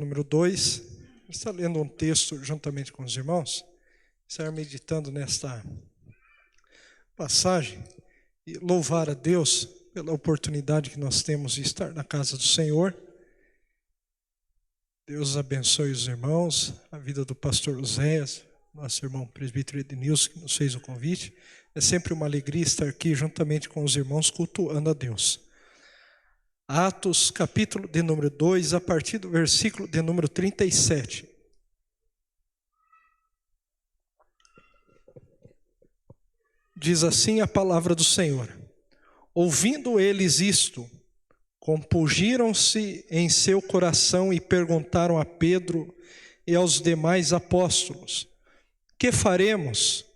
Número 2, está lendo um texto juntamente com os irmãos, estar meditando nesta passagem e louvar a Deus pela oportunidade que nós temos de estar na casa do Senhor. Deus abençoe os irmãos, a vida do pastor Oséias, nosso irmão presbítero Edenilson, que nos fez o convite. É sempre uma alegria estar aqui juntamente com os irmãos cultuando a Deus. Atos, capítulo de número 2, a partir do versículo de número 37. Diz assim a palavra do Senhor: ouvindo eles isto, compungiram-se em seu coração e perguntaram a Pedro e aos demais apóstolos: que faremos,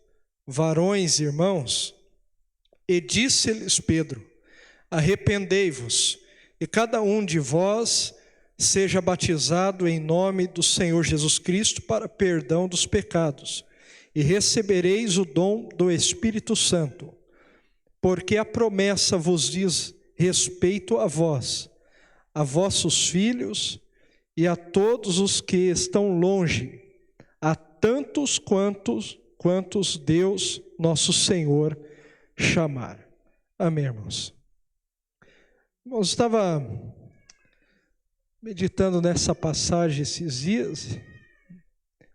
varões e irmãos? E disse-lhes Pedro: arrependei-vos, e cada um de vós seja batizado em nome do Senhor Jesus Cristo para perdão dos pecados, e recebereis o dom do Espírito Santo, porque a promessa vos diz respeito a vós, a vossos filhos e a todos os que estão longe, a tantos quantos Deus nosso Senhor chamar. Amém, irmãos. Eu estava meditando nessa passagem esses dias,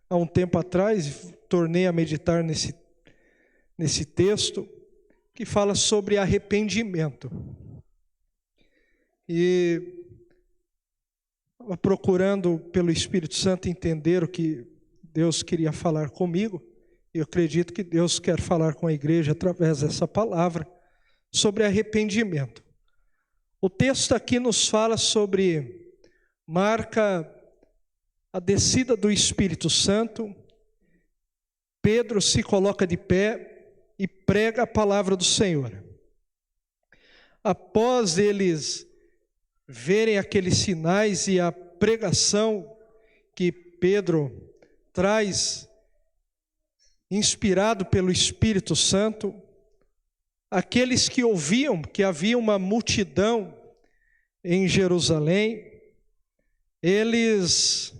há um tempo atrás, tornei a meditar nesse texto, que fala sobre arrependimento. E estava procurando pelo Espírito Santo entender o que Deus queria falar comigo, e eu acredito que Deus quer falar com a igreja através dessa palavra, sobre arrependimento. O texto aqui nos fala marca a descida do Espírito Santo. Pedro se coloca de pé e prega a palavra do Senhor. Após eles verem aqueles sinais e a pregação que Pedro traz, inspirado pelo Espírito Santo, aqueles que ouviam que havia uma multidão em Jerusalém, eles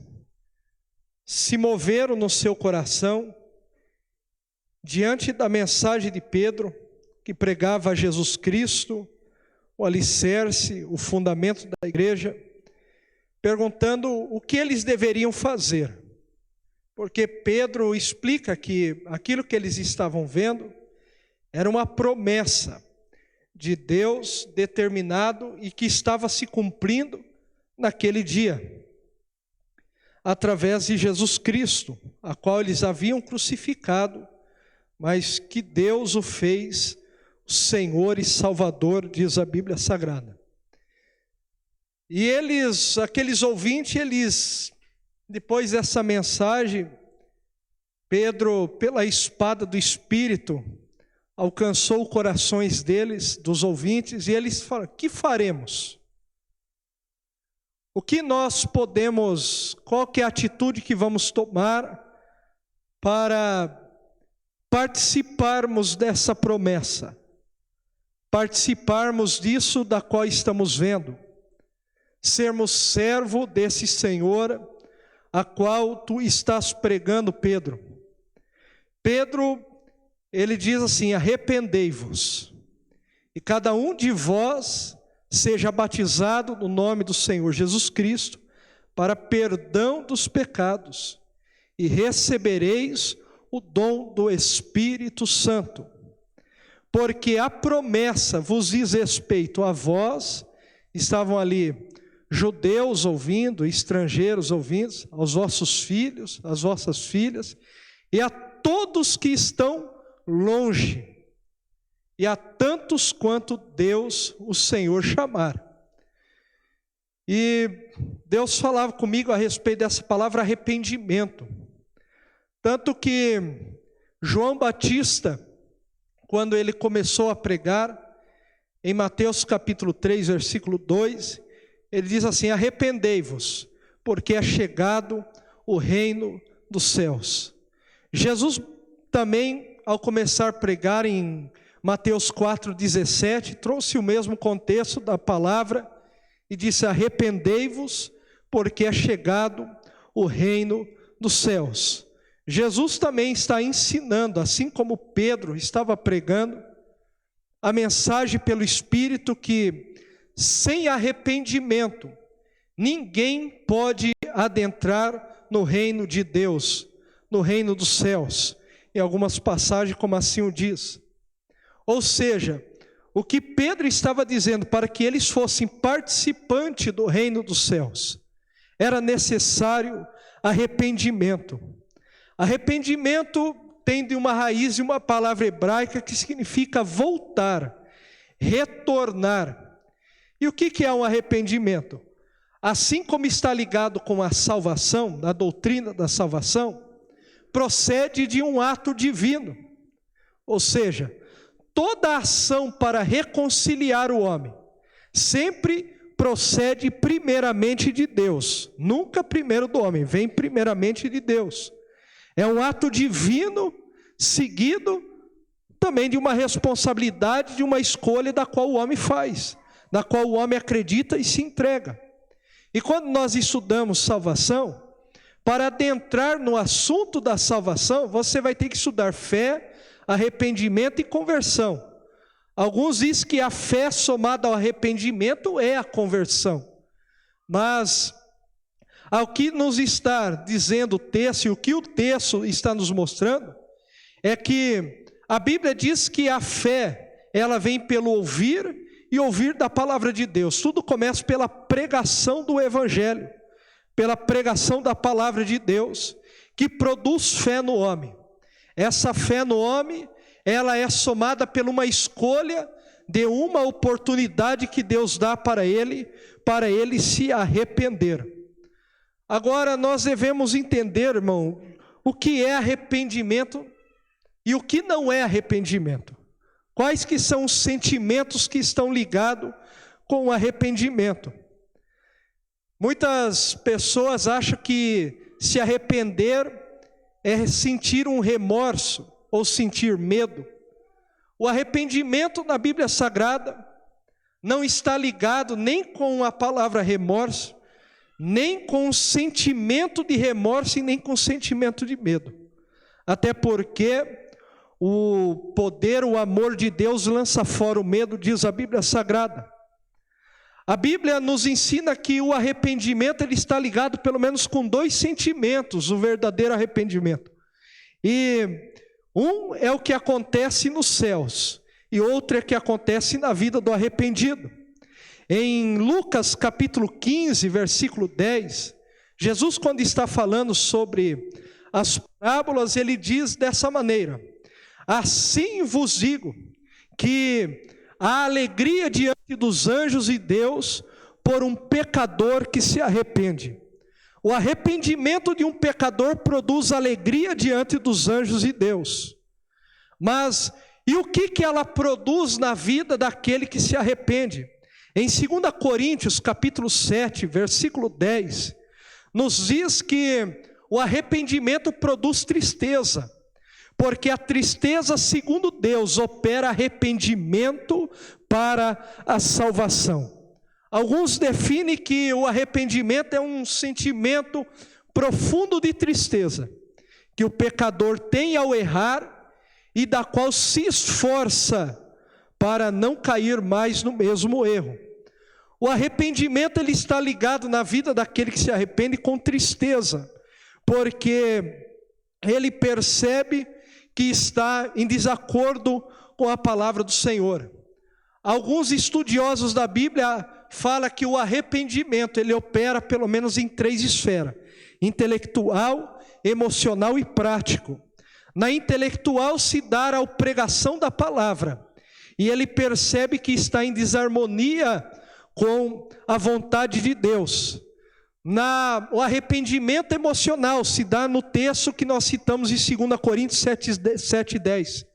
se moveram no seu coração diante da mensagem de Pedro, que pregava a Jesus Cristo, o alicerce, o fundamento da igreja, perguntando o que eles deveriam fazer, porque Pedro explica que aquilo que eles estavam vendo era uma promessa de Deus determinado e que estava se cumprindo naquele dia, através de Jesus Cristo, a qual eles haviam crucificado, mas que Deus o fez Senhor e Salvador, diz a Bíblia Sagrada. E aqueles ouvintes, depois dessa mensagem, Pedro, pela espada do Espírito, alcançou os corações dos ouvintes, e eles falaram: que faremos? O que nós podemos, qual que é a atitude que vamos tomar para participarmos dessa promessa? Participarmos disso da qual estamos vendo, sermos servo desse Senhor, a qual tu estás pregando, Pedro. Pedro, ele diz assim: arrependei-vos, e cada um de vós seja batizado no nome do Senhor Jesus Cristo, para perdão dos pecados, e recebereis o dom do Espírito Santo, porque a promessa vos diz respeito a vós. Estavam ali judeus ouvindo, estrangeiros ouvindo, aos vossos filhos, às vossas filhas, e a todos que estão longe, e a tantos quanto Deus, o Senhor, chamar. E Deus falava comigo a respeito dessa palavra arrependimento, tanto que João Batista, quando ele começou a pregar, em Mateus capítulo 3, versículo 2, ele diz assim: arrependei-vos, porque é chegado o reino dos céus. Jesus também, ao começar a pregar em Mateus 4,17, trouxe o mesmo contexto da palavra e disse: arrependei-vos, porque é chegado o reino dos céus. Jesus também está ensinando, assim como Pedro estava pregando, a mensagem pelo Espírito que sem arrependimento ninguém pode adentrar no reino de Deus, no reino dos céus. Em algumas passagens como assim o diz. Ou seja, o que Pedro estava dizendo para que eles fossem participantes do reino dos céus, era necessário arrependimento. Arrependimento tem de uma raiz e uma palavra hebraica que significa voltar, retornar. E o que é um arrependimento? Assim como está ligado com a salvação, a doutrina da salvação, procede de um ato divino. Ou seja, toda ação para reconciliar o homem sempre procede primeiramente de Deus, nunca primeiro do homem, vem primeiramente de Deus. É um ato divino, seguido também de uma responsabilidade, de uma escolha da qual o homem faz, da qual o homem acredita e se entrega. E quando nós estudamos salvação, para adentrar no assunto da salvação, você vai ter que estudar fé, arrependimento e conversão. Alguns dizem que a fé somada ao arrependimento é a conversão. Mas ao que nos está dizendo o texto, e o que o texto está nos mostrando, é que a Bíblia diz que a fé, ela vem pelo ouvir e ouvir da palavra de Deus. Tudo começa pela pregação do Evangelho, pela pregação da palavra de Deus, que produz fé no homem. Essa fé no homem, ela é somada por uma escolha de uma oportunidade que Deus dá para ele se arrepender. Agora nós devemos entender, irmão, o que é arrependimento e o que não é arrependimento. Quais que são os sentimentos que estão ligados com o arrependimento? Muitas pessoas acham que se arrepender é sentir um remorso ou sentir medo. O arrependimento na Bíblia Sagrada não está ligado nem com a palavra remorso, nem com o sentimento de remorso e nem com o sentimento de medo. Até porque o poder, o amor de Deus lança fora o medo, diz a Bíblia Sagrada. A Bíblia nos ensina que o arrependimento ele está ligado pelo menos com dois sentimentos, o verdadeiro arrependimento. E um é o que acontece nos céus, e outro é o que acontece na vida do arrependido. Em Lucas capítulo 15, versículo 10, Jesus, quando está falando sobre as parábolas, ele diz dessa maneira: assim vos digo, que a alegria diante dos anjos de Deus por um pecador que se arrepende. O arrependimento de um pecador produz alegria diante dos anjos de Deus. Mas, e o que ela produz na vida daquele que se arrepende? Em 2 Coríntios capítulo 7, versículo 10, nos diz que o arrependimento produz tristeza, porque a tristeza, segundo Deus, opera arrependimento para a salvação. Alguns definem que o arrependimento é um sentimento profundo de tristeza, que o pecador tem ao errar e da qual se esforça para não cair mais no mesmo erro. O arrependimento ele está ligado na vida daquele que se arrepende com tristeza, porque ele percebe que está em desacordo com a palavra do Senhor. Alguns estudiosos da Bíblia falam que o arrependimento ele opera pelo menos em três esferas: intelectual, emocional e prático. Na intelectual se dá a pregação da palavra, e ele percebe que está em desarmonia com a vontade de Deus. O arrependimento emocional se dá no texto que nós citamos em 2 Coríntios 7:10,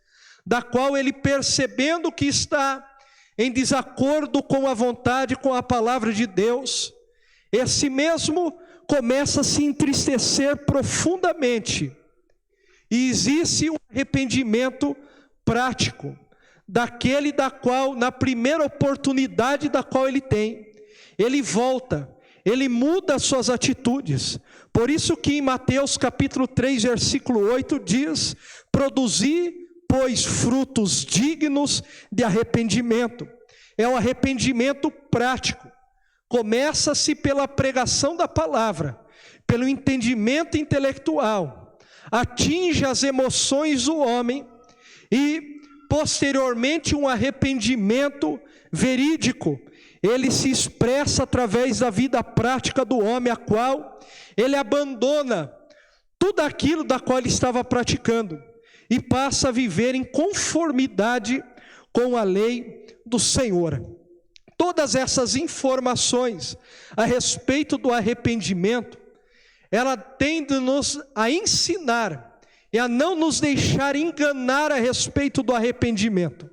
da qual ele, percebendo que está em desacordo com a vontade, com a palavra de Deus, esse mesmo começa a se entristecer profundamente. E existe um arrependimento prático, daquele da qual, na primeira oportunidade da qual ele tem, ele volta, ele muda as suas atitudes. Por isso que em Mateus capítulo 3, versículo 8 diz: produzi, pois, frutos dignos de arrependimento. É o arrependimento prático. Começa-se pela pregação da palavra, pelo entendimento intelectual, atinge as emoções do homem e, posteriormente, um arrependimento verídico. Ele se expressa através da vida prática do homem, a qual ele abandona tudo aquilo da qual ele estava praticando e passa a viver em conformidade com a lei do Senhor. Todas essas informações a respeito do arrependimento, ela tende nos a ensinar e a não nos deixar enganar a respeito do arrependimento.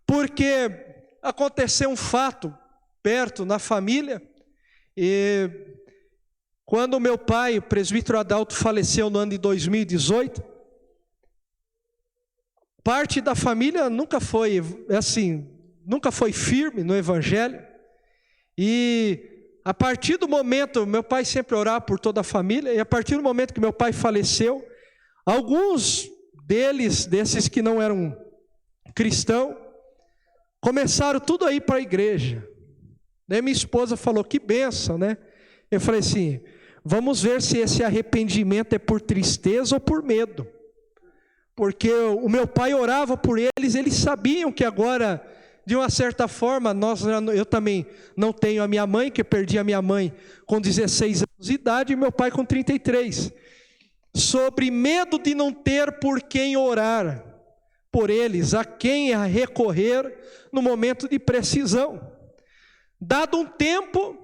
Porque aconteceu um fato perto na família, e quando meu pai, o presbítero Adalto, faleceu no ano de 2018, parte da família nunca foi firme no evangelho, e a partir do momento, meu pai sempre orava por toda a família, e a partir do momento que meu pai faleceu, alguns desses que não eram cristãos, começaram tudo a ir para a igreja. Daí minha esposa falou: que bênção, né? Eu falei assim: vamos ver se esse arrependimento é por tristeza ou por medo. Porque o meu pai orava por eles, eles sabiam que agora, de uma certa forma, eu também não tenho a minha mãe, que eu perdi a minha mãe com 16 anos de idade, e meu pai com 33. Sobre medo de não ter por quem orar por eles, a quem recorrer no momento de precisão. Dado um tempo,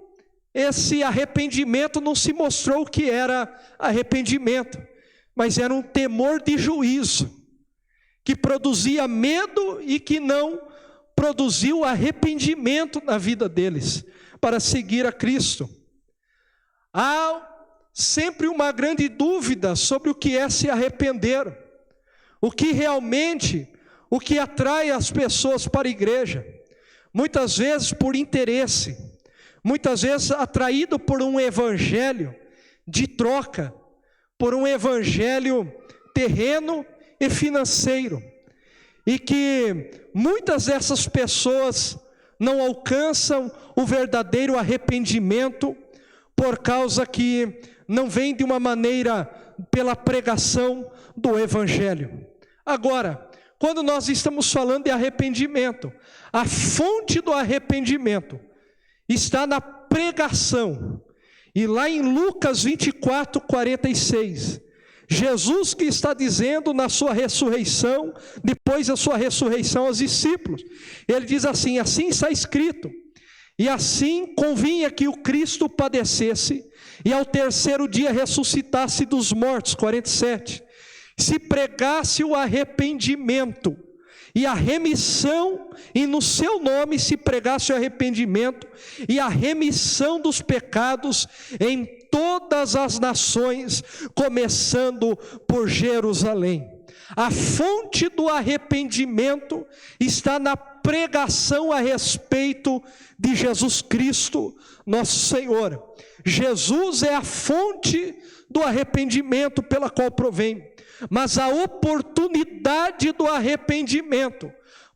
esse arrependimento não se mostrou o que era arrependimento, mas era um temor de juízo, que produzia medo e que não produziu arrependimento na vida deles, para seguir a Cristo. Há sempre uma grande dúvida sobre o que é se arrepender, o que atrai as pessoas para a igreja, muitas vezes por interesse, muitas vezes atraído por um evangelho de troca, por um evangelho terreno e financeiro, e que muitas dessas pessoas não alcançam o verdadeiro arrependimento, por causa que não vem de uma maneira pela pregação do evangelho. Agora, quando nós estamos falando de arrependimento, a fonte do arrependimento está na pregação. E lá em Lucas 24, 46, Jesus que está dizendo na sua ressurreição, depois da sua ressurreição aos discípulos, ele diz assim: assim está escrito, e assim convinha que o Cristo padecesse, e ao terceiro dia ressuscitasse dos mortos, 47, se pregasse o arrependimento e a remissão, e no seu nome se pregasse o arrependimento e a remissão dos pecados em todas as nações, começando por Jerusalém. A fonte do arrependimento está na pregação a respeito de Jesus Cristo, nosso Senhor. Jesus é a fonte do arrependimento pela qual provém. Mas a oportunidade do arrependimento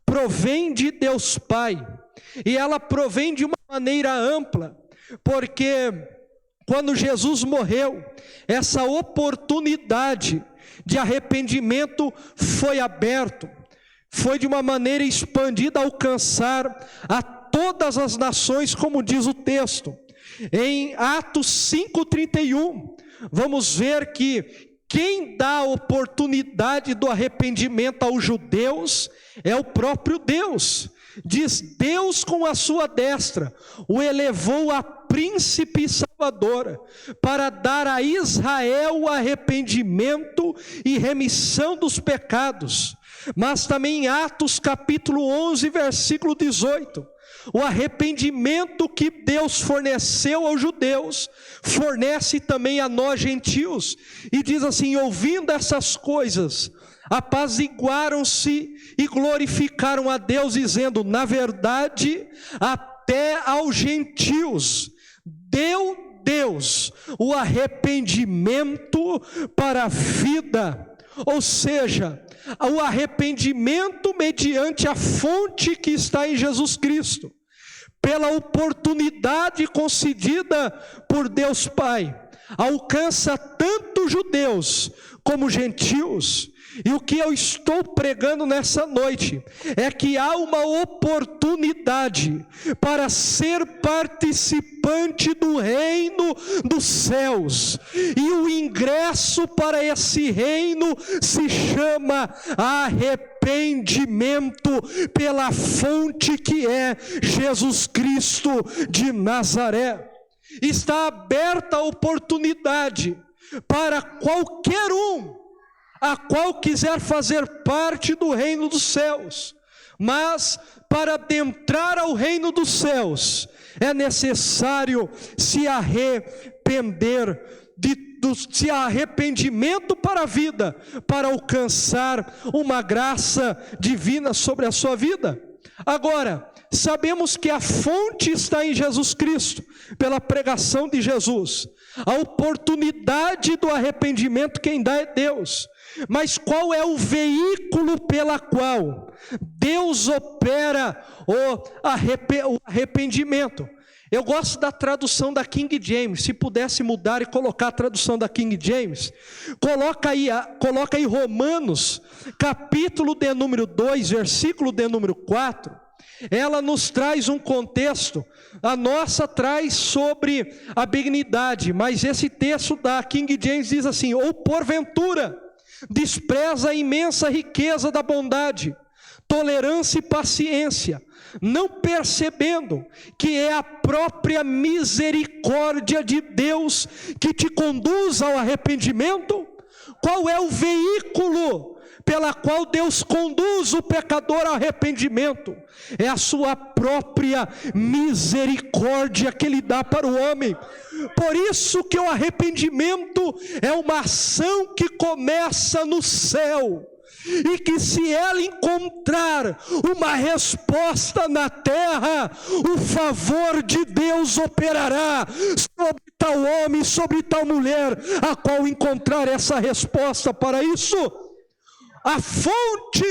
provém de Deus Pai, e ela provém de uma maneira ampla, porque quando Jesus morreu, essa oportunidade de arrependimento foi aberto, foi de uma maneira expandida a alcançar a todas as nações, como diz o texto. Em Atos 5:31, vamos ver que quem dá a oportunidade do arrependimento aos judeus é o próprio Deus. Diz: Deus com a sua destra o elevou a príncipe e salvador, para dar a Israel o arrependimento e remissão dos pecados. Mas também em Atos capítulo 11, versículo 18, o arrependimento que Deus forneceu aos judeus, fornece também a nós gentios, e diz assim: ouvindo essas coisas, apaziguaram-se e glorificaram a Deus, dizendo: na verdade, até aos gentios deu Deus o arrependimento para a vida, ou seja, o arrependimento mediante a fonte que está em Jesus Cristo, pela oportunidade concedida por Deus Pai, alcança tanto judeus como gentios. E o que eu estou pregando nessa noite é que há uma oportunidade para ser participante do reino dos céus, e o ingresso para esse reino se chama arrependimento pela fonte que é Jesus Cristo de Nazaré. Está aberta a oportunidade para qualquer a qual quiser fazer parte do reino dos céus, mas para adentrar ao reino dos céus é necessário se arrepender, se arrependimento para a vida, para alcançar uma graça divina sobre a sua vida. Agora, sabemos que a fonte está em Jesus Cristo, pela pregação de Jesus. A oportunidade do arrependimento quem dá é Deus. Mas qual é o veículo pela qual Deus opera o arrependimento? Eu gosto da tradução da King James. Se pudesse mudar e colocar a tradução da King James, coloca aí Romanos, capítulo de número 2, versículo de número 4. Ela nos traz um contexto, a nossa traz sobre a benignidade, mas esse texto da King James diz assim: ou porventura despreza a imensa riqueza da bondade, tolerância e paciência, não percebendo que é a própria misericórdia de Deus que te conduz ao arrependimento? Qual é o veículo pela qual Deus conduz o pecador ao arrependimento? É a sua própria misericórdia que Ele dá para o homem. Por isso que o arrependimento é uma ação que começa no céu, e que se ela encontrar uma resposta na terra, o favor de Deus operará sobre tal homem, sobre tal mulher, a qual encontrar essa resposta. Para isso, a fonte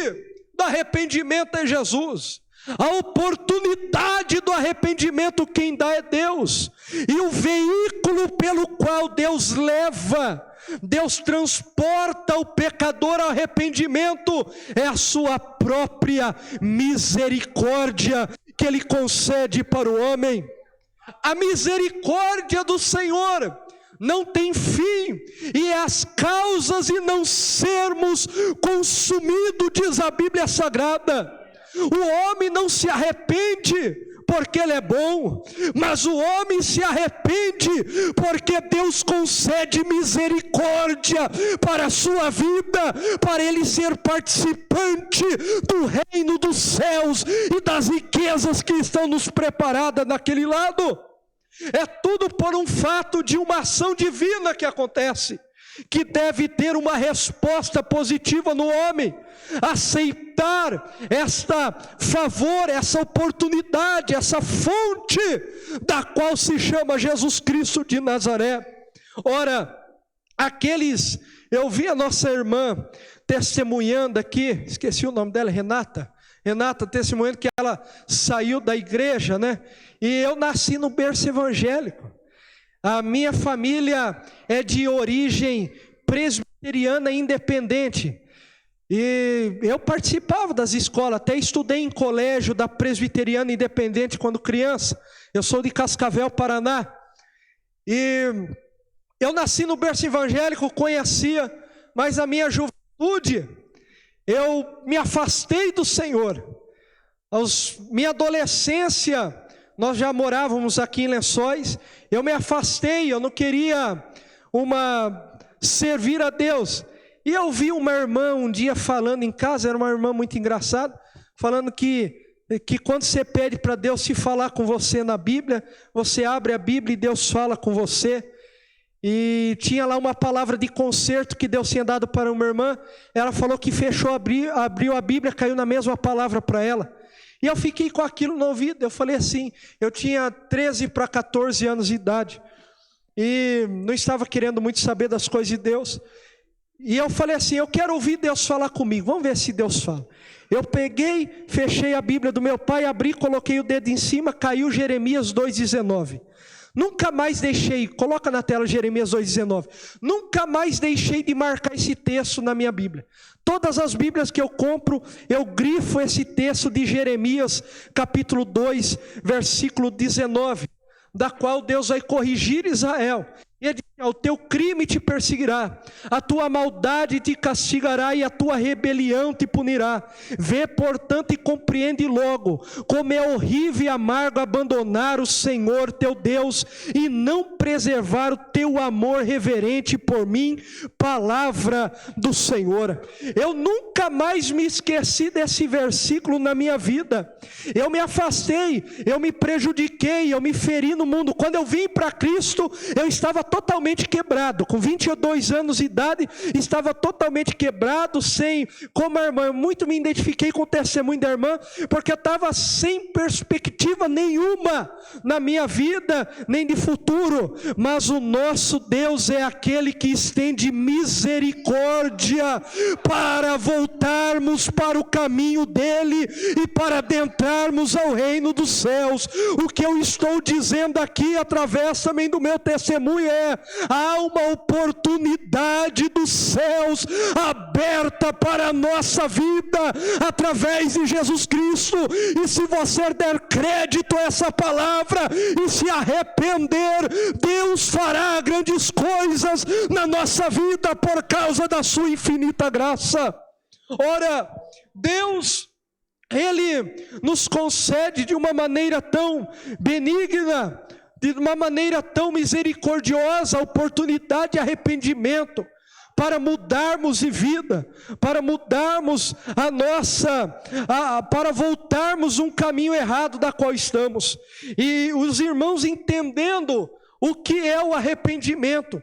do arrependimento é Jesus. A oportunidade do arrependimento quem dá é Deus. E o veículo pelo qual Deus leva, Deus transporta o pecador ao arrependimento, é a sua própria misericórdia que Ele concede para o homem. A misericórdia do Senhor não tem fim, e as causas de não sermos consumidos, diz a Bíblia Sagrada. O homem não se arrepende porque ele é bom, mas o homem se arrepende porque Deus concede misericórdia para a sua vida, para ele ser participante do reino dos céus e das riquezas que estão nos preparadas naquele lado. É tudo por um fato de uma ação divina que acontece, que deve ter uma resposta positiva no homem, aceitar esta favor, essa oportunidade, essa fonte, da qual se chama Jesus Cristo de Nazaré. Ora, eu vi a nossa irmã testemunhando aqui, esqueci o nome dela, Renata testemunhando que ela saiu da igreja, né? E eu nasci no berço evangélico. A minha família é de origem presbiteriana independente, e eu participava das escolas, até estudei em colégio da presbiteriana independente quando criança. Eu sou de Cascavel, Paraná, e eu nasci no berço evangélico, conhecia, mas a minha juventude, eu me afastei do Senhor. Minha adolescência, nós já morávamos aqui em Lençóis, eu me afastei, eu não queria servir a Deus. E eu vi uma irmã um dia falando em casa, era uma irmã muito engraçada, falando que quando você pede para Deus se falar com você na Bíblia, você abre a Bíblia e Deus fala com você. E tinha lá uma palavra de conserto que Deus tinha dado para uma irmã. Ela falou que fechou, abriu a Bíblia, caiu na mesma palavra para ela. E eu fiquei com aquilo no ouvido. Eu falei assim, eu tinha 13 para 14 anos de idade, e não estava querendo muito saber das coisas de Deus. E eu falei assim, eu quero ouvir Deus falar comigo, vamos ver se Deus fala. Eu peguei, fechei a Bíblia do meu pai, abri, coloquei o dedo em cima, caiu Jeremias 2,19. Nunca mais deixei, coloca na tela Jeremias 2,19. Nunca mais deixei de marcar esse texto na minha Bíblia. Todas as Bíblias que eu compro, eu grifo esse texto de Jeremias, capítulo 2, versículo 19, da qual Deus vai corrigir Israel. E ele diz, o teu crime te perseguirá, a tua maldade te castigará e a tua rebelião te punirá. Vê, portanto, e compreende logo, como é horrível e amargo abandonar o Senhor teu Deus e não preservar o teu amor reverente por mim, palavra do Senhor. Eu nunca mais me esqueci desse versículo na minha vida. Eu me afastei, eu me prejudiquei, eu me feri no mundo. Quando eu vim para Cristo, eu estava totalmente quebrado, com 22 anos de idade, estava totalmente quebrado, como a irmã, eu muito me identifiquei com o testemunho da irmã, porque eu estava sem perspectiva nenhuma na minha vida, nem de futuro, mas o nosso Deus é aquele que estende misericórdia, para voltarmos para o caminho dele, e para adentrarmos ao reino dos céus. O que eu estou dizendo aqui, através também do meu testemunho, há uma oportunidade dos céus aberta para a nossa vida através de Jesus Cristo, e se você der crédito a essa palavra e se arrepender, Deus fará grandes coisas na nossa vida por causa da sua infinita graça. Ora, Deus, Ele nos concede de uma maneira tão benigna, de uma maneira tão misericordiosa, a oportunidade de arrependimento, para mudarmos de vida, para mudarmos para voltarmos um caminho errado da qual estamos. E os irmãos entendendo o que é o arrependimento,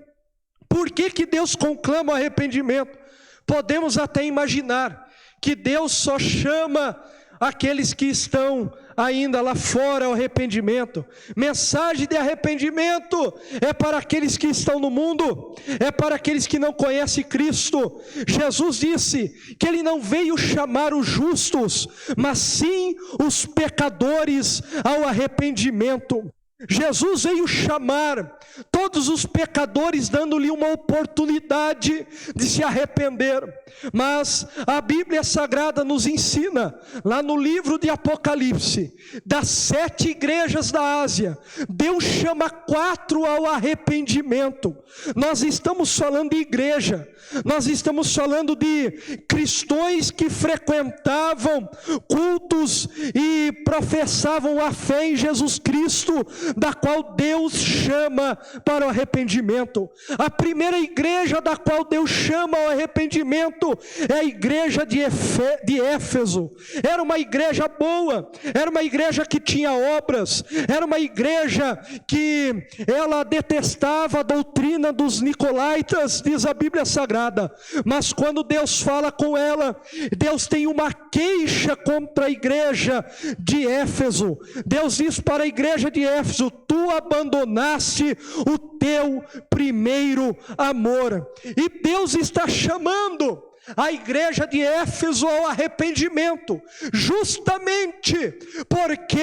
por que Deus conclama o arrependimento, podemos até imaginar que Deus só chama aqueles que estão ainda lá fora ao arrependimento. Mensagem de arrependimento é para aqueles que estão no mundo, é para aqueles que não conhecem Cristo. Jesus disse que Ele não veio chamar os justos, mas sim os pecadores ao arrependimento. Jesus veio chamar todos os pecadores, dando-lhe uma oportunidade de se arrepender. Mas a Bíblia Sagrada nos ensina, lá no livro de Apocalipse, das 7 igrejas da Ásia, Deus chama 4 ao arrependimento. Nós estamos falando de igreja, nós estamos falando de cristãos que frequentavam cultos e professavam a fé em Jesus Cristo, da qual Deus chama para o arrependimento. A primeira igreja da qual Deus chama ao arrependimento é a igreja de Éfeso. Era uma igreja boa, era uma igreja que tinha obras, era uma igreja que ela detestava a doutrina dos nicolaítas, diz a Bíblia Sagrada. Mas quando Deus fala com ela, Deus tem uma queixa contra a igreja de Éfeso. Deus diz para a igreja de Éfeso: tu abandonaste o teu primeiro amor. E Deus está chamando a igreja de Éfeso ao arrependimento, justamente porque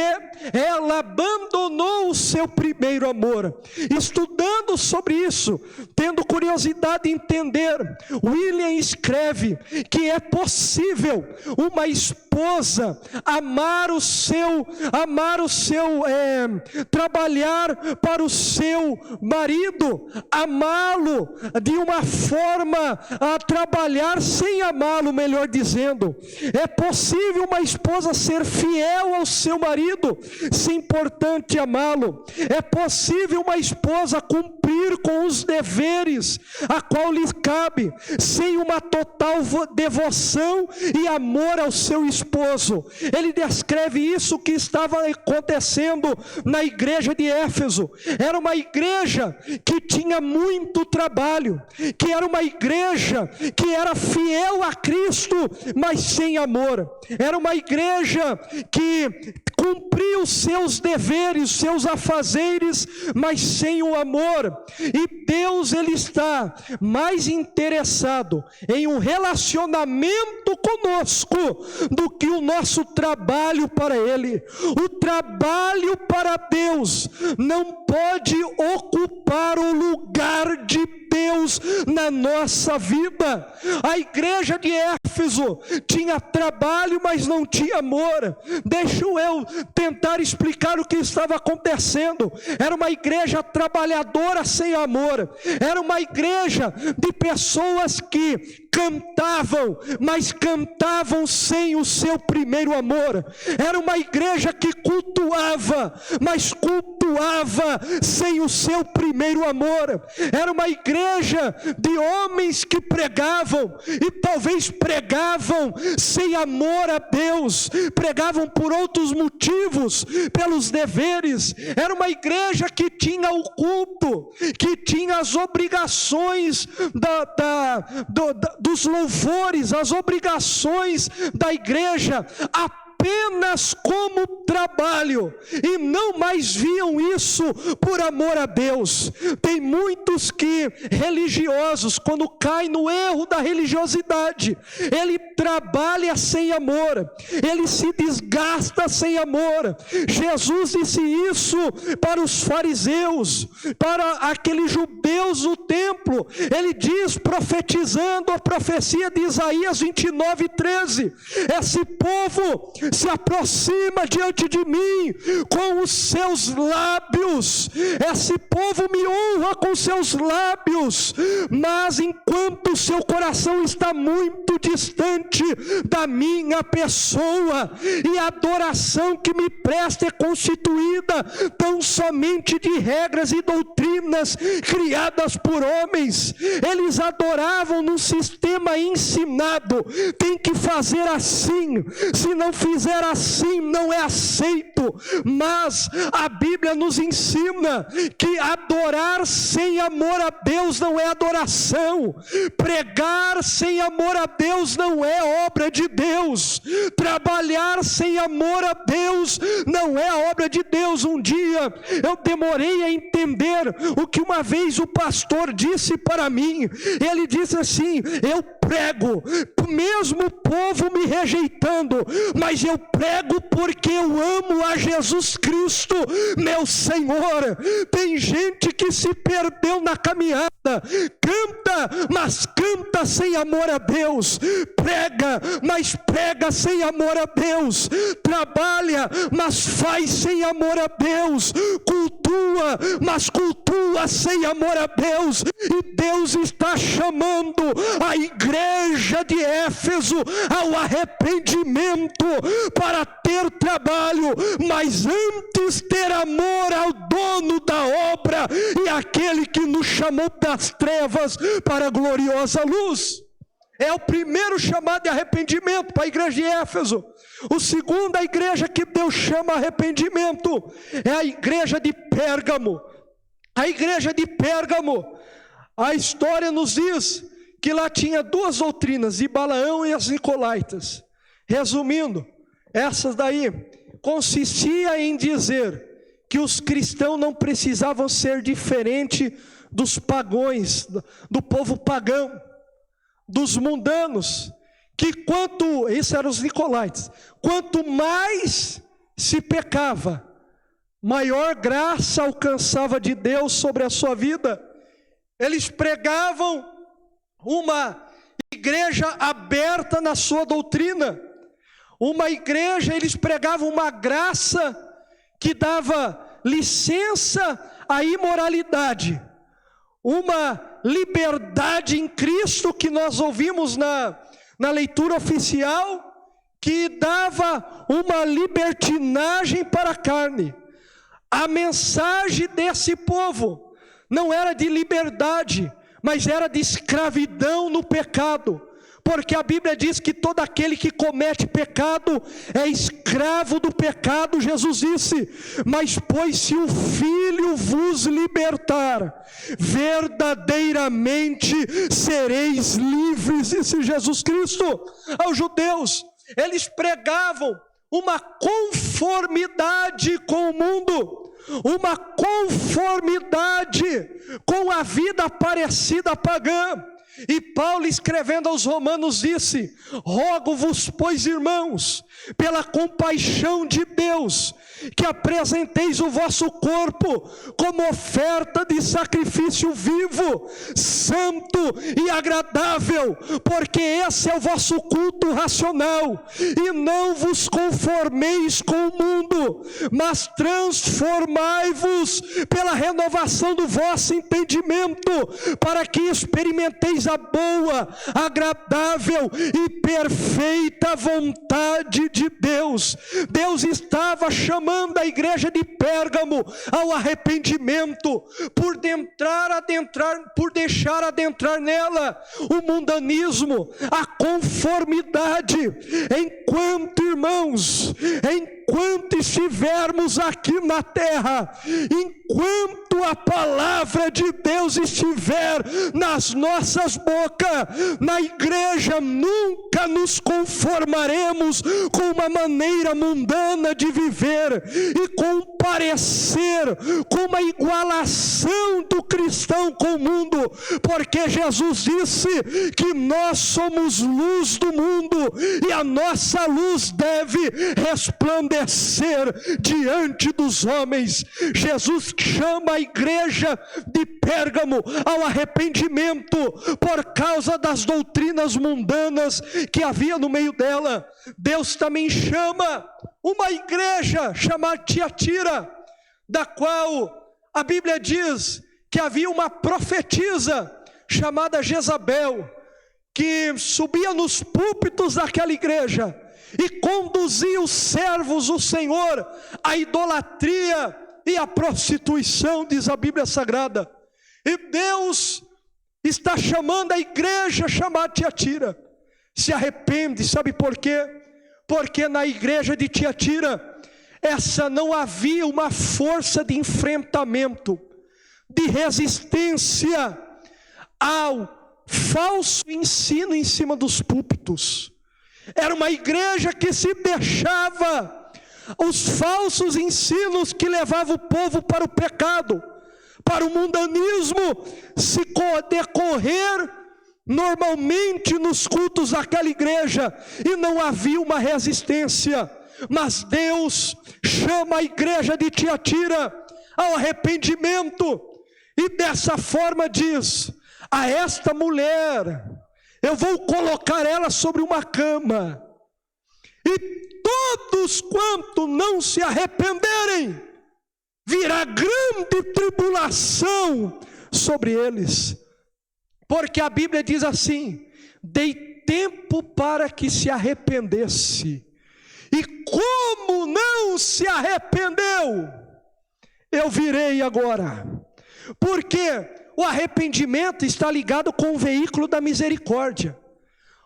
ela abandonou o seu primeiro amor. Estudando sobre isso, tendo curiosidade de entender, William escreve que é possível uma esposa trabalhar para o seu marido, amá-lo de uma forma a trabalhar sem amá-lo, melhor dizendo. É possível uma esposa ser fiel ao seu marido, se importante amá-lo. É possível uma esposa cumprir com os deveres a qual lhe cabe, sem uma total devoção e amor ao seu esposo. esposo. Ele descreve isso que estava acontecendo na igreja de Éfeso. Era uma igreja que tinha muito trabalho, que era uma igreja que era fiel a Cristo, mas sem amor. Era uma igreja que cumpria os seus deveres, seus afazeres, mas sem o amor. E Deus, Ele está mais interessado em um relacionamento conosco do que o nosso trabalho para Ele. O trabalho para Deus não pode ocupar o lugar de Deus na nossa vida. A igreja de Éfeso tinha trabalho, mas não tinha amor. Deixa eu tentar explicar o que estava acontecendo. Era uma igreja trabalhadora sem amor. Era uma igreja de pessoas que cantavam, mas cantavam sem o seu primeiro amor. Era uma igreja que cultuava, mas cultuava sem o seu primeiro amor. Era uma igreja de homens que pregavam, e talvez pregavam sem amor a Deus, pregavam por outros motivos, pelos deveres. Era uma igreja que tinha o culto, que tinha as obrigações dos louvores, as obrigações da igreja, apenas como trabalho, e não mais viam isso por amor a Deus. Tem muitos religiosos, quando caem no erro da religiosidade, ele trabalha sem amor, ele se desgasta sem amor. Jesus disse isso para os fariseus, para aqueles judeus do templo. Ele diz, profetizando a profecia de Isaías 29:13: esse povo se aproxima diante de mim com os seus lábios, esse povo me honra com seus lábios, mas enquanto seu coração está muito distante da minha pessoa, e a adoração que me presta é constituída tão somente de regras e doutrinas criadas por homens. Eles adoravam num sistema ensinado, tem que fazer assim, se não fizer assim não é aceito. Mas a Bíblia nos ensina que adorar sem amor a Deus não é adoração, pregar sem amor a Deus não é obra de Deus, trabalhar sem amor a Deus não é obra de Deus. Um dia eu demorei a entender o que uma vez o pastor disse para mim. Ele disse assim: eu prego, mesmo o povo me rejeitando, mas eu prego porque eu amo a Jesus Cristo, meu Senhor. Tem gente que se perdeu na caminhada, canta, mas canta sem amor a Deus, prega, mas prega sem amor a Deus, trabalha, mas faz sem amor a Deus, cultua, mas cultua sem amor a Deus. E Deus está chamando a igreja de Éfeso ao arrependimento, para ter trabalho, mas antes ter amor ao dono da obra e aquele que nos chamou das trevas para a gloriosa luz. É o primeiro chamado de arrependimento para a igreja de Éfeso. O segundo, a igreja que Deus chama arrependimento, é a igreja de Pérgamo. A igreja de Pérgamo, a história nos diz que lá tinha duas doutrinas, de Balaão e as Nicolaítas. Resumindo, essas daí consistia em dizer que os cristãos não precisavam ser diferente dos pagãos, do povo pagão, dos mundanos, que isso eram os Nicolaítas, quanto mais se pecava, maior graça alcançava de Deus sobre a sua vida. Eles pregavam uma igreja aberta na sua doutrina, uma igreja, eles pregavam uma graça que dava licença à imoralidade, uma liberdade em Cristo que nós ouvimos na leitura oficial, que dava uma libertinagem para a carne. A mensagem desse povo não era de liberdade, mas era de escravidão no pecado, porque a Bíblia diz que todo aquele que comete pecado é escravo do pecado. Jesus disse: mas pois se o Filho vos libertar, verdadeiramente sereis livres, disse Jesus Cristo aos judeus. Eles pregavam uma conformidade com o mundo, uma conformidade com a vida parecida pagã. E Paulo, escrevendo aos Romanos, disse: rogo-vos, pois, irmãos, pela compaixão de Deus, que apresenteis o vosso corpo como oferta de sacrifício vivo, santo e agradável, porque esse é o vosso culto racional. E não vos conformeis com o mundo, mas transformai-vos pela renovação do vosso entendimento, para que experimenteis a boa, agradável e perfeita vontade de Deus. Deus estava chamando a igreja de Pérgamo ao arrependimento, por deixar adentrar nela o mundanismo, a conformidade. Enquanto, irmãos, enquanto estivermos aqui na terra, enquanto a palavra de Deus estiver nas nossas bocas, na igreja nunca nos conformaremos com uma maneira mundana de viver e com um parecer, com uma igualação do cristão com o mundo, porque Jesus disse que nós somos luz do mundo e a nossa luz deve resplandecer diante dos homens. Jesus chama a igreja de Pérgamo ao arrependimento por causa das doutrinas mundanas que havia no meio dela. Deus também chama uma igreja chamada Tiatira, da qual a Bíblia diz que havia uma profetisa chamada Jezabel, que subia nos púlpitos daquela igreja e conduzia os servos do Senhor à idolatria e à prostituição, diz a Bíblia Sagrada. E Deus está chamando a igreja chamada Tiatira: se arrepende. Sabe por quê? Porque na igreja de Tiatira, essa não havia uma força de enfrentamento, de resistência ao falso ensino em cima dos púlpitos. Era uma igreja que se deixava os falsos ensinos que levavam o povo para o pecado, para o mundanismo, se decorrer normalmente nos cultos daquela igreja, e não havia uma resistência. Mas Deus chama a igreja de Tiatira ao arrependimento, e dessa forma diz: a esta mulher eu vou colocar ela sobre uma cama, e todos quanto não se arrependerem, virá grande tribulação sobre eles. Porque a Bíblia diz assim: dei tempo para que se arrependesse, e como não se arrependeu, eu virei agora. Porque o arrependimento está ligado com o veículo da misericórdia.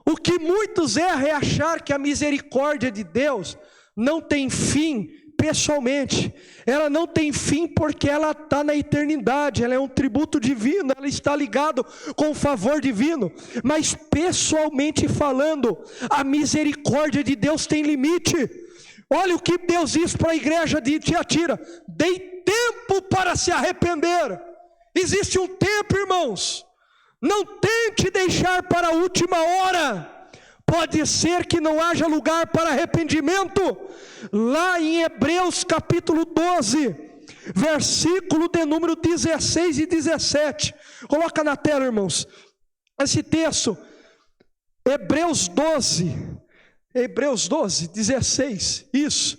O que muitos erram é achar que a misericórdia de Deus não tem fim pessoalmente. Ela não tem fim porque ela está na eternidade, ela é um tributo divino, ela está ligado com o favor divino. Mas pessoalmente falando, a misericórdia de Deus tem limite. Olha o que Deus diz para a igreja de Tiatira: dei tempo para se arrepender. Existe um tempo, irmãos. Não tente deixar para a última hora. Pode ser que não haja lugar para arrependimento. Lá em Hebreus capítulo 12, versículo de número 16 e 17. Coloca na tela, irmãos, esse texto. Hebreus 12, 16, isso.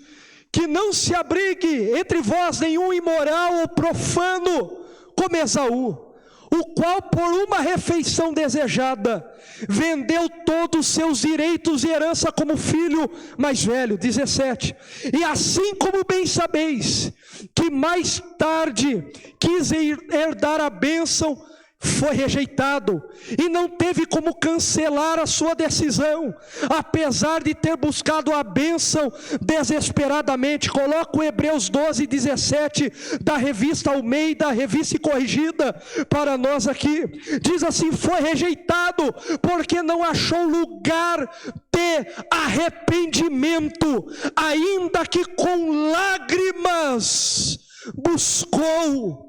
Que não se abrigue entre vós nenhum imoral ou profano, como Esaú, o qual por uma refeição desejada vendeu todos os seus direitos e herança como filho mais velho. 17. E assim como bem sabeis, que mais tarde quis herdar a bênção, foi rejeitado e não teve como cancelar a sua decisão, apesar de ter buscado a bênção desesperadamente. Coloca o Hebreus 12:17 da revista Almeida, revista corrigida para nós aqui. Diz assim: foi rejeitado porque não achou lugar de arrependimento, ainda que com lágrimas buscou.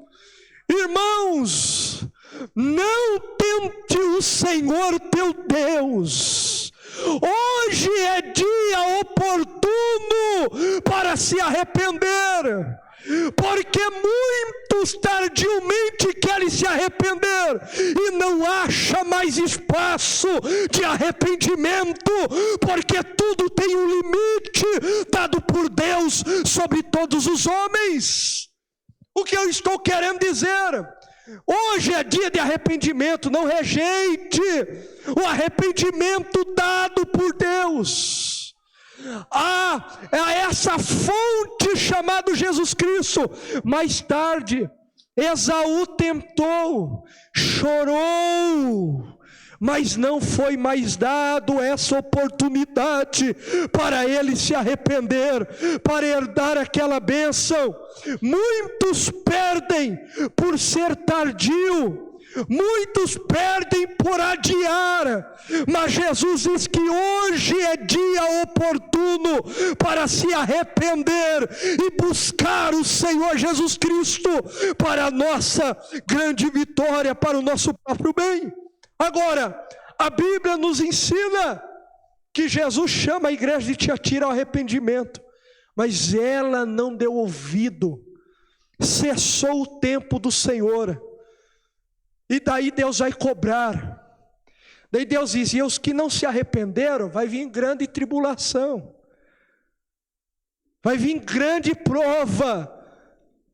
Irmãos, não tente o Senhor teu Deus. Hoje é dia oportuno para se arrepender, porque muitos tardiamente querem se arrepender e não acha mais espaço de arrependimento, porque tudo tem um limite dado por Deus sobre todos os homens. O que eu estou querendo dizer? Hoje é dia de arrependimento. Não rejeite o arrependimento dado por Deus. Essa fonte chamada Jesus Cristo. Mais tarde, Esaú tentou, chorou, mas não foi mais dado essa oportunidade para ele se arrepender, para herdar aquela bênção. Muitos perdem por ser tardio, muitos perdem por adiar, mas Jesus diz que hoje é dia oportuno para se arrepender e buscar o Senhor Jesus Cristo para a nossa grande vitória, para o nosso próprio bem. Agora, a Bíblia nos ensina que Jesus chama a igreja de Tiatira ao arrependimento, mas ela não deu ouvido, cessou o tempo do Senhor, e daí Deus vai cobrar. Daí Deus diz: e os que não se arrependeram, vai vir grande tribulação, vai vir grande prova,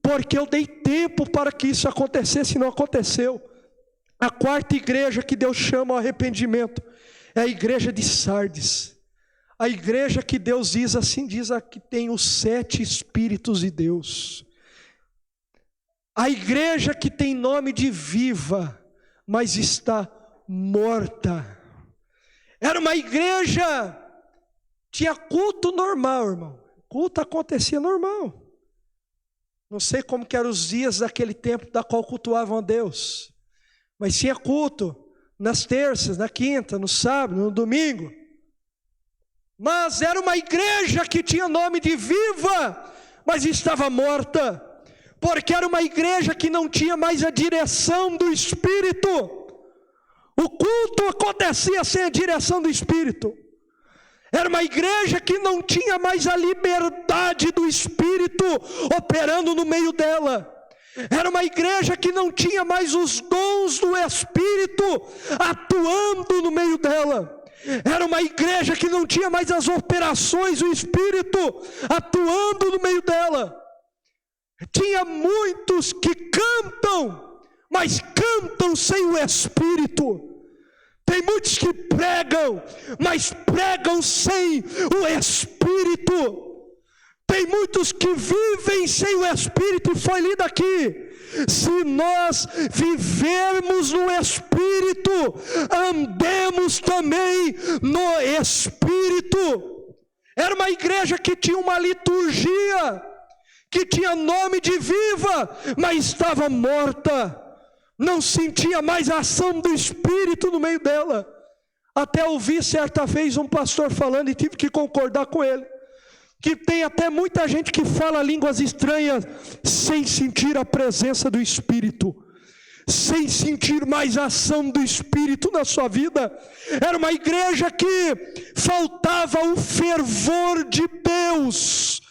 porque eu dei tempo para que isso acontecesse e não aconteceu. A quarta igreja que Deus chama ao arrependimento é a igreja de Sardes. A igreja que Deus diz assim, diz que tem os 7 Espíritos de Deus. A igreja que tem nome de viva, mas está morta. Era uma igreja, tinha culto normal, irmão. Culto acontecia normal. Não sei como que eram os dias daquele tempo da qual cultuavam a Deus, mas tinha culto nas terças, na quinta, no sábado, no domingo. Mas era uma igreja que tinha nome de viva, mas estava morta, porque era uma igreja que não tinha mais a direção do Espírito. O culto acontecia sem a direção do Espírito. Era uma igreja que não tinha mais a liberdade do Espírito operando no meio dela. Era uma igreja que não tinha mais os dons do Espírito atuando no meio dela. Era uma igreja que não tinha mais as operações do Espírito atuando no meio dela. Tinha muitos que cantam, mas cantam sem o Espírito. Tem muitos que pregam, mas pregam sem o Espírito. Tem muitos que vivem sem o Espírito, e foi lido aqui: se nós vivermos no Espírito, andemos também no Espírito. Era uma igreja que tinha uma liturgia, que tinha nome de viva, mas estava morta, não sentia mais a ação do Espírito no meio dela. Até ouvi certa vez um pastor falando, e tive que concordar com ele, que tem até muita gente que fala línguas estranhas sem sentir a presença do Espírito, sem sentir mais a ação do Espírito na sua vida. Era uma igreja que faltava o fervor de Deus,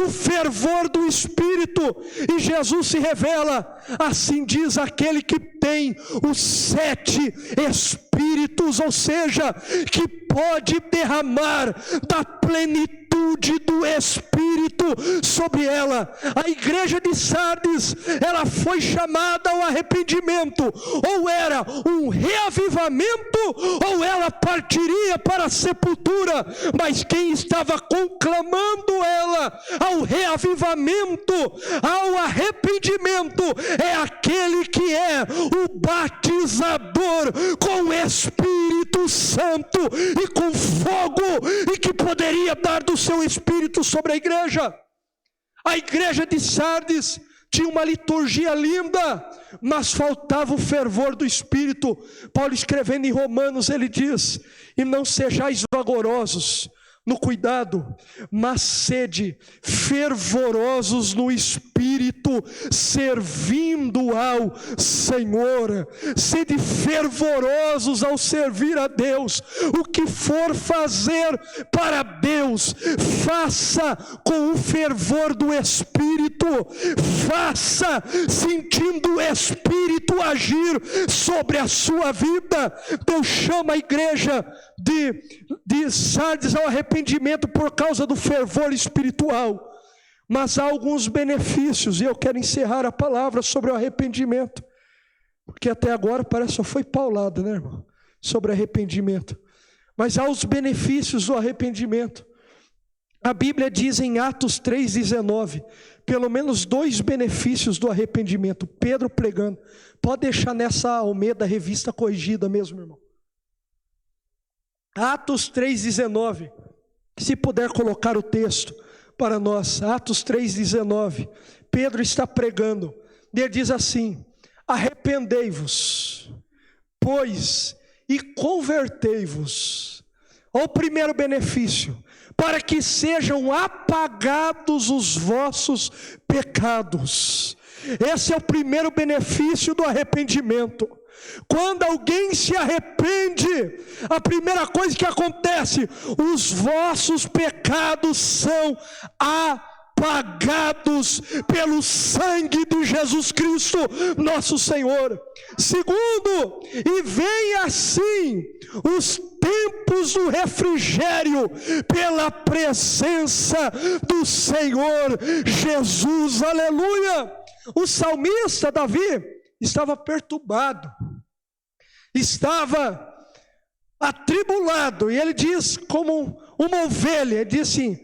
o fervor do Espírito, e Jesus se revela, assim diz aquele que tem os 7 Espíritos, ou seja, que pode derramar da plenitude do Espírito Espírito sobre ela. A igreja de Sardes, ela foi chamada ao arrependimento. Ou era um reavivamento, ou ela partiria para a sepultura. Mas quem estava conclamando ela ao reavivamento, ao arrependimento, é aquele que é o batizador com o Espírito Santo e com fogo, e que poderia dar do seu Espírito sobre a igreja. A igreja de Sardes tinha uma liturgia linda, mas faltava o fervor do Espírito. Paulo, escrevendo em Romanos, ele diz: e não sejais vagarosos no cuidado, mas sede fervorosos no Espírito, servindo ao Senhor. Sede fervorosos ao servir a Deus. O que for fazer para Deus, faça com o fervor do Espírito, faça sentindo o Espírito agir sobre a sua vida. Deus chama a igreja de Sardes ao arrependimento por causa do fervor espiritual. Mas há alguns benefícios, e eu quero encerrar a palavra sobre o arrependimento, porque até agora parece que só foi paulada, né, irmão? Sobre arrependimento. Mas há os benefícios do arrependimento. A Bíblia diz em Atos 3,19, pelo menos 2 benefícios do arrependimento. Pedro pregando. Pode deixar nessa Almeida Revista Corrigida mesmo, irmão. Atos 3,19, se puder colocar o texto para nós. Atos 3,19, Pedro está pregando, e ele diz assim: arrependei-vos, pois, e convertei-vos. Olha o primeiro benefício: para que sejam apagados os vossos pecados. Esse é o primeiro benefício do arrependimento. Quando alguém se arrepende, a primeira coisa que acontece, os vossos pecados são apagados pelo sangue de Jesus Cristo, nosso Senhor. Segundo, e vem assim os tempos do refrigério pela presença do Senhor Jesus, aleluia. O salmista Davi estava perturbado, estava atribulado, e ele diz como uma ovelha, ele diz assim: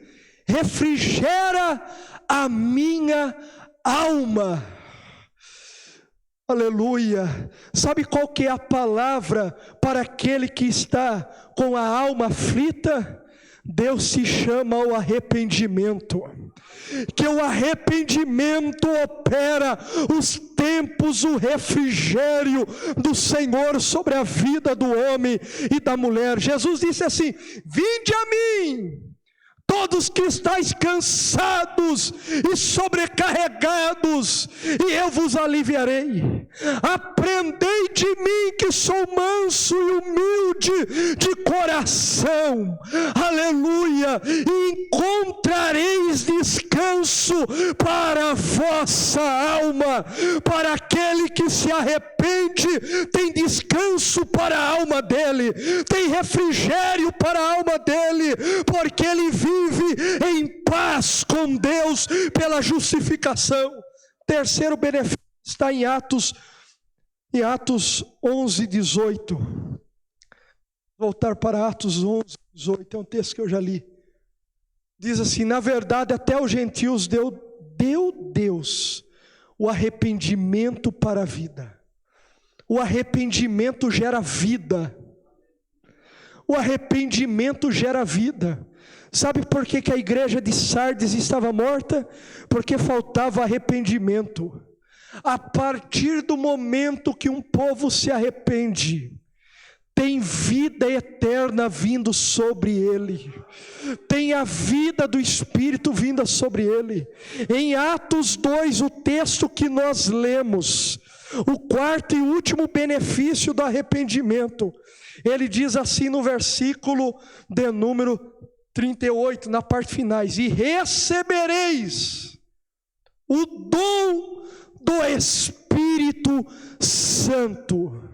refrigera a minha alma, aleluia. Sabe qual que é a palavra para aquele que está com a alma aflita? Deus se chama ao arrependimento. Que o arrependimento opera os tempos, o refrigério do Senhor sobre a vida do homem e da mulher. Jesus disse assim: vinde a mim, todos que estáis cansados e sobrecarregados, e eu vos aliviarei. Aprendei de mim, que sou manso e humilde de coração, aleluia, e encontrareis descanso para a vossa alma. Para aquele que se arrepende, tem descanso para a alma dele, tem refrigério para a alma dele, porque ele vive em paz com Deus pela justificação. Terceiro benefício está em Atos 11:18. Voltar para Atos 11:18, é um texto que eu já li. Diz assim: na verdade até os gentios deu Deus o arrependimento para a vida. O arrependimento gera vida. O arrependimento gera vida. Sabe por que a igreja de Sardes estava morta? Porque faltava arrependimento. A partir do momento que um povo se arrepende, tem vida eterna vindo sobre ele, tem a vida do Espírito vinda sobre ele. Em Atos 2, o texto que nós lemos, o quarto e último benefício do arrependimento, ele diz assim no versículo de número 38, na parte finais: e recebereis o dom do Espírito Santo.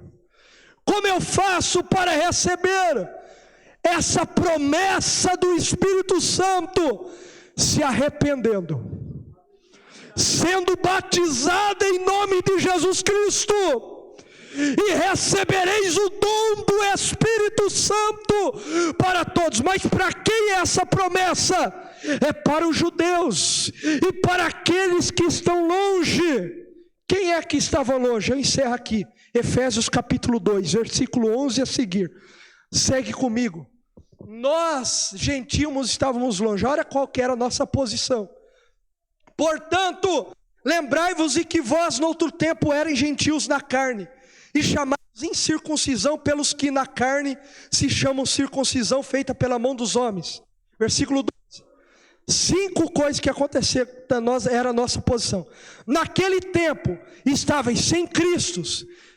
Como eu faço para receber essa promessa do Espírito Santo? se arrependendo, sendo batizada em nome de Jesus Cristo, e recebereis o dom do Espírito Santo para todos. Mas para quem é essa promessa? É para os judeus e para aqueles que estão longe. Quem é que estava longe? Eu encerro aqui, Efésios capítulo 2, versículo 11 a seguir. Segue comigo. Nós, gentios, estávamos longe. Olha qual que era a nossa posição. Portanto, lembrai-vos de que vós no outro tempo eram gentios na carne, e chamados incircuncisão pelos que na carne se chamam circuncisão feita pela mão dos homens. Versículo 12. 5 coisas que aconteceram, era a nossa posição. Naquele tempo, estáveis sem Cristo,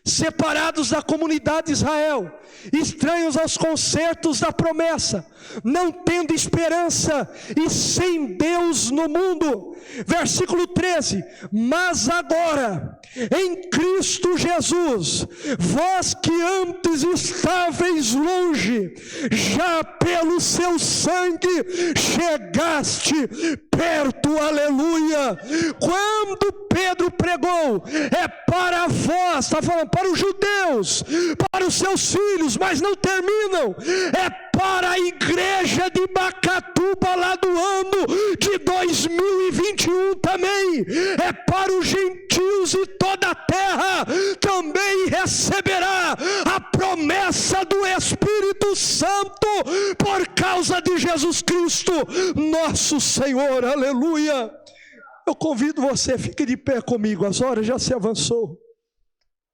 separados da comunidade de Israel, estranhos aos concertos da promessa, não tendo esperança e sem Deus no mundo. Versículo 13. Mas agora, em Cristo Jesus, vós que antes estáveis longe, já pelo seu sangue chegaste perto, aleluia. Quando Pedro pregou, é para vós, está falando para os judeus, para os seus filhos, mas não terminam, é para a igreja de Macatuba lá do ano de 2021 também, é para os gentios e toda a terra também receberá a promessa do Espírito Santo por causa de Jesus Cristo, nosso Senhor, aleluia. Eu convido você, fique de pé comigo, as horas já se avançou,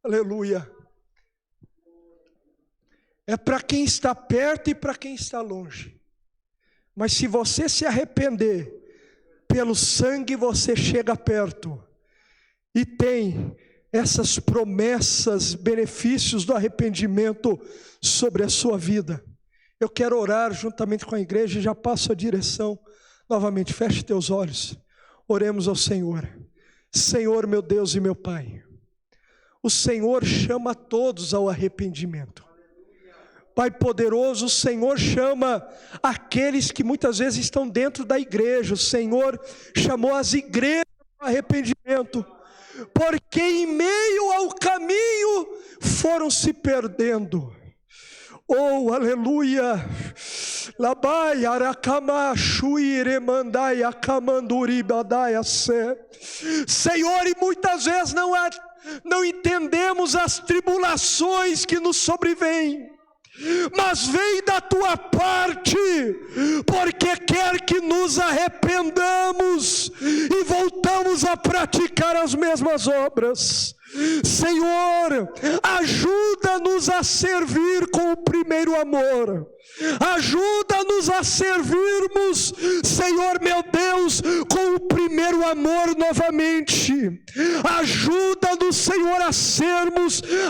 aleluia. É para quem está perto e para quem está longe. Mas se você se arrepender, pelo sangue você chega perto. E tem essas promessas, benefícios do arrependimento sobre a sua vida. Eu quero orar juntamente com a igreja e já passo a direção. Novamente, feche teus olhos. Oremos ao Senhor. Senhor, meu Deus e meu Pai, o Senhor chama todos ao arrependimento. Pai poderoso, o Senhor chama aqueles que muitas vezes estão dentro da igreja. O Senhor chamou as igrejas ao arrependimento, porque em meio ao caminho foram se perdendo. Oh, aleluia. Labai arakama shuire mandai akamanduri badai se. Senhor, e muitas vezes não entendemos as tribulações que nos sobrevêm, mas vem da tua parte, porque quer que nos arrependamos e voltamos a praticar as mesmas obras. Senhor, ajuda-nos a servir com o primeiro amor. Ajuda-nos a servirmos, Senhor meu Deus, com o primeiro amor novamente. Ajuda-nos, Senhor,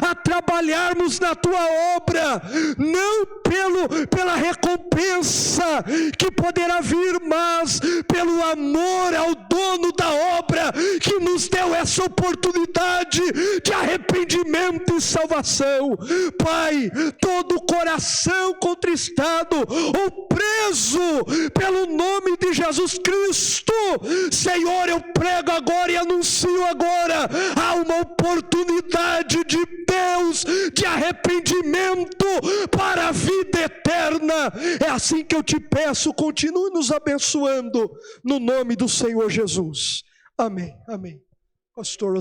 a trabalharmos na tua obra, não pela recompensa que poderá vir, mas pelo amor ao dono da obra que nos deu essa oportunidade de arrependimento e salvação. Pai, todo coração contristado ou preso pelo nome de Jesus Cristo, Senhor, eu prego agora e anuncio agora, há uma oportunidade de Deus de arrependimento para a vida eterna. É assim que eu te peço, continue nos abençoando no nome do Senhor Jesus. Amém, amém. Pastor